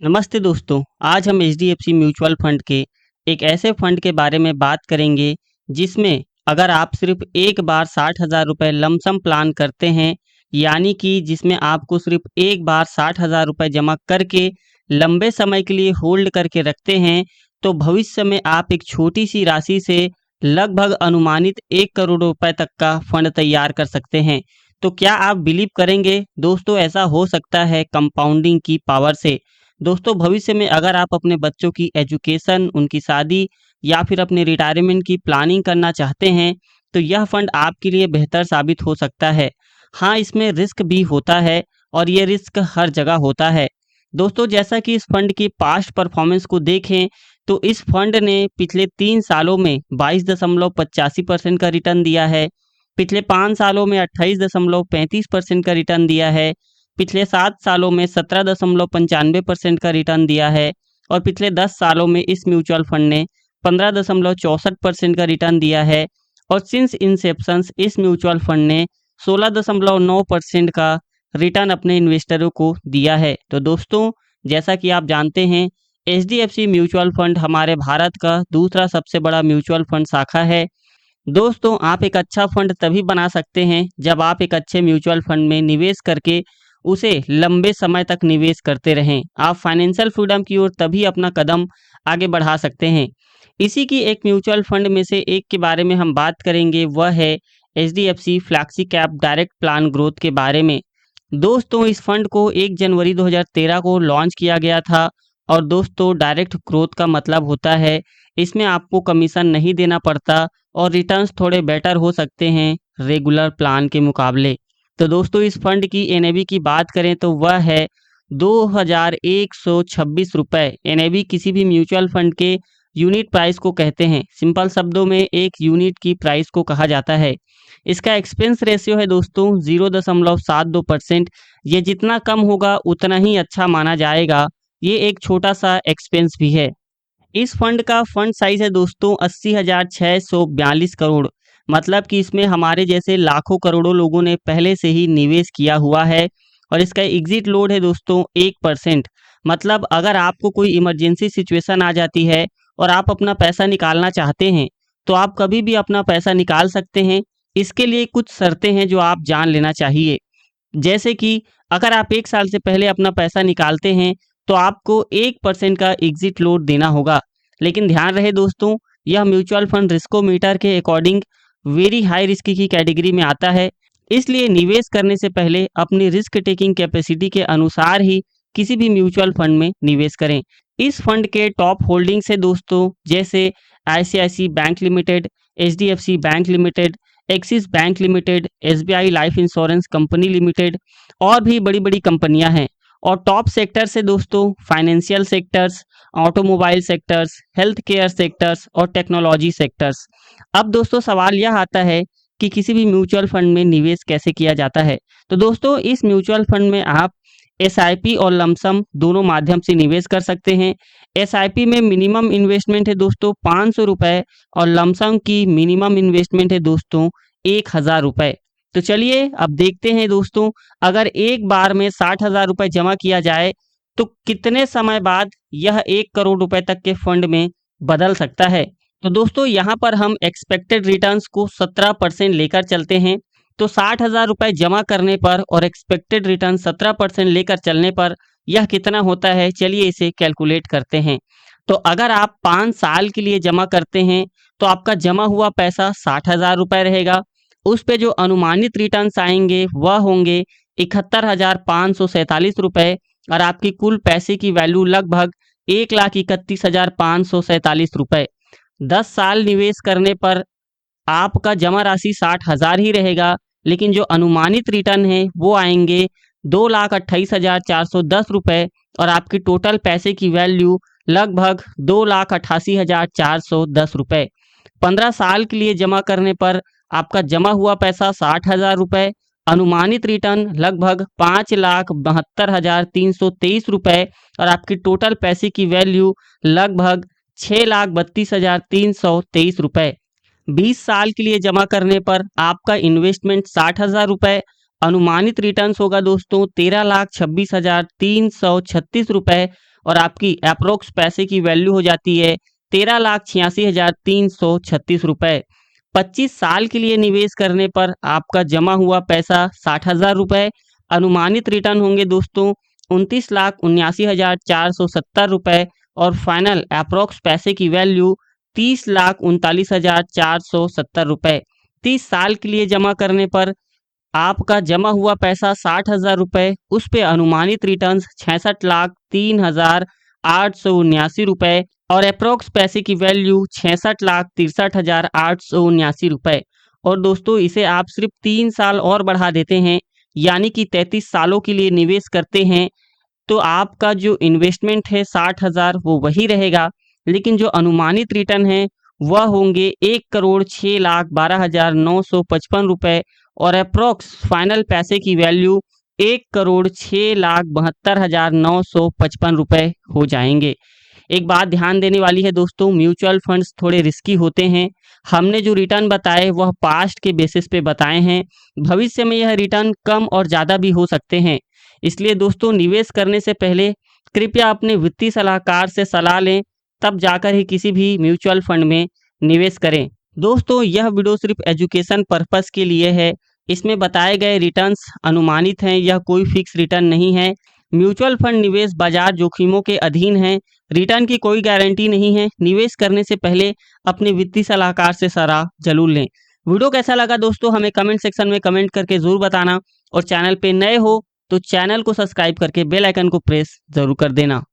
नमस्ते दोस्तों। आज हम एचडीएफसी म्यूचुअल फंड के एक ऐसे फंड के बारे में बात करेंगे जिसमें अगर आप सिर्फ एक बार 60,000 रुपये लमसम प्लान करते हैं, यानी कि जिसमें आपको सिर्फ एक बार 60,000 रुपये जमा करके लंबे समय के लिए होल्ड करके रखते हैं, तो भविष्य में आप एक छोटी सी राशि से लगभग अनुमानित 1 करोड़ रुपए तक का फंड तैयार कर सकते हैं। तो क्या आप बिलीव करेंगे दोस्तों, ऐसा हो सकता है कंपाउंडिंग की पावर से। दोस्तों, भविष्य में अगर आप अपने बच्चों की एजुकेशन, उनकी शादी या फिर अपने रिटायरमेंट की प्लानिंग करना चाहते हैं, तो यह फंड आपके लिए बेहतर साबित हो सकता है। हाँ, इसमें रिस्क भी होता है और ये रिस्क हर जगह होता है। दोस्तों, जैसा कि इस फंड की पास्ट परफॉर्मेंस को देखें, तो इस फंड ने पिछले 3 सालों में 22.85% का रिटर्न दिया है। पिछले 5 सालों में 28.35% का रिटर्न दिया है। पिछले 7 सालों में 17.95% का रिटर्न दिया है और पिछले 10 सालों में इस म्यूचुअल फंड ने 15.64% का रिटर्न दिया है और सिंस इंसेप्शन इस म्यूचुअल फंड ने 16.9% का रिटर्न अपने इन्वेस्टरों को दिया है। तो दोस्तों, जैसा कि आप जानते हैं, एचडीएफसी म्यूचुअल फंड हमारे भारत का दूसरा सबसे बड़ा म्यूचुअल फंड शाखा है। दोस्तों, आप एक अच्छा फंड तभी बना सकते हैं जब आप एक अच्छे म्यूचुअल फंड में निवेश करके उसे लंबे समय तक निवेश करते रहें। आप फाइनेंशियल फ्रीडम की ओर तभी अपना कदम आगे बढ़ा सकते हैं। इसी की एक म्यूचुअल फंड में से एक के बारे में हम बात करेंगे, वह है HDFC flexi cap direct plan growth के बारे में। दोस्तों, इस फंड को 1 जनवरी 2013 को लॉन्च किया गया था और दोस्तों, डायरेक्ट ग्रोथ का मतलब होता है इसमें आपको कमीशन नहीं देना पड़ता और रिटर्न्स थोड़े बेटर हो सकते हैं रेगुलर प्लान के मुकाबले। तो दोस्तों, इस फंड की एनएवी की बात करें तो वह है 2126 रुपये। एनएवी किसी भी म्यूचुअल फंड के यूनिट प्राइस को कहते हैं। सिंपल शब्दों में एक यूनिट की प्राइस को कहा जाता है। इसका एक्सपेंस रेशियो है दोस्तों 0.72%। ये जितना कम होगा उतना ही अच्छा माना जाएगा। ये एक छोटा सा एक्सपेंस भी है। इस फंड का फंड साइज है दोस्तों 80,642 करोड़। मतलब कि इसमें हमारे जैसे लाखों करोड़ों लोगों ने पहले से ही निवेश किया हुआ है और इसका एग्जिट लोड है दोस्तों 1%। मतलब अगर आपको कोई इमरजेंसी सिचुएशन आ जाती है और आप अपना पैसा निकालना चाहते हैं, तो आप कभी भी अपना पैसा निकाल सकते हैं। इसके लिए कुछ शर्तें हैं जो आप जान लेना चाहिए। जैसे कि अगर आप 1 साल से पहले अपना पैसा निकालते हैं, तो आपको 1% का एग्जिट लोड देना होगा। लेकिन ध्यान रहे दोस्तों, यह म्यूचुअल फंड रिस्कोमीटर के अकॉर्डिंग वेरी हाई रिस्क की कैटेगरी में आता है। इसलिए निवेश करने से पहले अपनी रिस्क टेकिंग कैपेसिटी के अनुसार ही किसी भी म्यूचुअल फंड में निवेश करें। इस फंड के टॉप होल्डिंग्स है दोस्तों, जैसे ICICI bank limited, HDFC bank limited, Axis bank limited, SBI life insurance company limited और भी बड़ी बड़ी कंपनियां हैं। और टॉप सेक्टर्स है दोस्तों financial sectors, automobile sectors, health care sectors और टेक्नोलॉजी सेक्टर्स। अब दोस्तों, सवाल यह आता है कि किसी भी म्यूचुअल फंड में निवेश कैसे किया जाता है। तो दोस्तों, इस म्यूचुअल फंड में आप एसआईपी और लमसम दोनों माध्यम से निवेश कर सकते हैं। एसआईपी में मिनिमम इन्वेस्टमेंट है दोस्तों 500 रुपये और लमसम की मिनिमम इन्वेस्टमेंट है दोस्तों 1,000 रुपये। तो चलिए अब देखते हैं दोस्तों, अगर एक बार में 60,000 रुपये जमा किया जाए तो कितने समय बाद यह 1 करोड़ रुपए तक के फंड में बदल सकता है। तो दोस्तों, यहाँ पर हम एक्सपेक्टेड रिटर्न्स को 17% लेकर चलते हैं। तो 60,000 रुपये जमा करने पर और एक्सपेक्टेड रिटर्न 17% लेकर चलने पर यह कितना होता है, चलिए इसे कैलकुलेट करते हैं। तो अगर आप 5 साल के लिए जमा करते हैं, तो आपका जमा हुआ पैसा 60,000 रुपये रहेगा। उस पे जो अनुमानित रिटर्न्स आएंगे वह होंगे 71,547 रुपये और आपकी कुल पैसे की वैल्यू लगभग 1,31,547 रुपये। 10 साल निवेश करने पर आपका जमा राशि 60,000 ही रहेगा, लेकिन जो अनुमानित रिटर्न है वो आएंगे 2,28,410 रुपये और आपकी टोटल पैसे की वैल्यू लगभग 2,88,410 रुपये। 15 साल के लिए जमा करने पर आपका जमा हुआ पैसा 60,000 रुपये, अनुमानित रिटर्न लगभग 5,72,323 रुपये और आपकी टोटल पैसे की वैल्यू लगभग 6,32,323 रुपये। 20 साल के लिए जमा करने पर आपका इन्वेस्टमेंट 60,000 रुपये, अनुमानित रिटर्न्स होगा दोस्तों 13,26,336 रुपए और आपकी अप्रोक्स पैसे की वैल्यू हो जाती है 13,86,336 रुपए। 25 साल के लिए निवेश करने पर आपका जमा हुआ पैसा 60,000 रुपए। अनुमानित रिटर्न होंगे दोस्तों 29,79,470 रुपए और फाइनल अप्रोक्स पैसे की वैल्यू 30,39,470 रुपए। 30 साल के लिए जमा करने पर आपका जमा हुआ पैसा 60,000 रुपए, उस पे अनुमानित रिटर्न्स 66,03,879 रुपए और अप्रोक्स पैसे की वैल्यू 66,63,879 रुपए। और दोस्तों इसे आप सिर्फ 3 साल और बढ़ा देते हैं, यानी कि 33 सालों के लिए निवेश करते हैं, तो आपका जो इन्वेस्टमेंट है 60,000 वो वही रहेगा, लेकिन जो अनुमानित रिटर्न है वह होंगे 1,06,12,955 रुपए और अप्रोक्स फाइनल पैसे की वैल्यू 1,06,72,955 रुपए हो जाएंगे। एक बात ध्यान देने वाली है दोस्तों, म्यूचुअल फंड्स थोड़े रिस्की होते हैं। हमने जो रिटर्न बताए वह पास्ट के बेसिस पे बताए हैं, भविष्य में यह रिटर्न कम और ज़्यादा भी हो सकते हैं। इसलिए दोस्तों निवेश करने से पहले कृपया अपने वित्तीय सलाहकार से सलाह लें, तब जाकर ही किसी भी म्यूचुअल फंड में निवेश करें। दोस्तों यह वीडियो सिर्फ एजुकेशन पर्पस के लिए है, इसमें बताए गए रिटर्न्स अनुमानित हैं, यह कोई फिक्स रिटर्न नहीं है। म्यूचुअल फंड निवेश बाजार जोखिमों के अधीन है, रिटर्न की कोई गारंटी नहीं है। निवेश करने से पहले अपने वित्तीय सलाहकार से सलाह जरूर लें। वीडियो कैसा लगा दोस्तों हमें कमेंट सेक्शन में कमेंट करके जरूर बताना और चैनल पे नए हो तो चैनल को सब्सक्राइब करके बेल आइकन को प्रेस जरूर कर देना।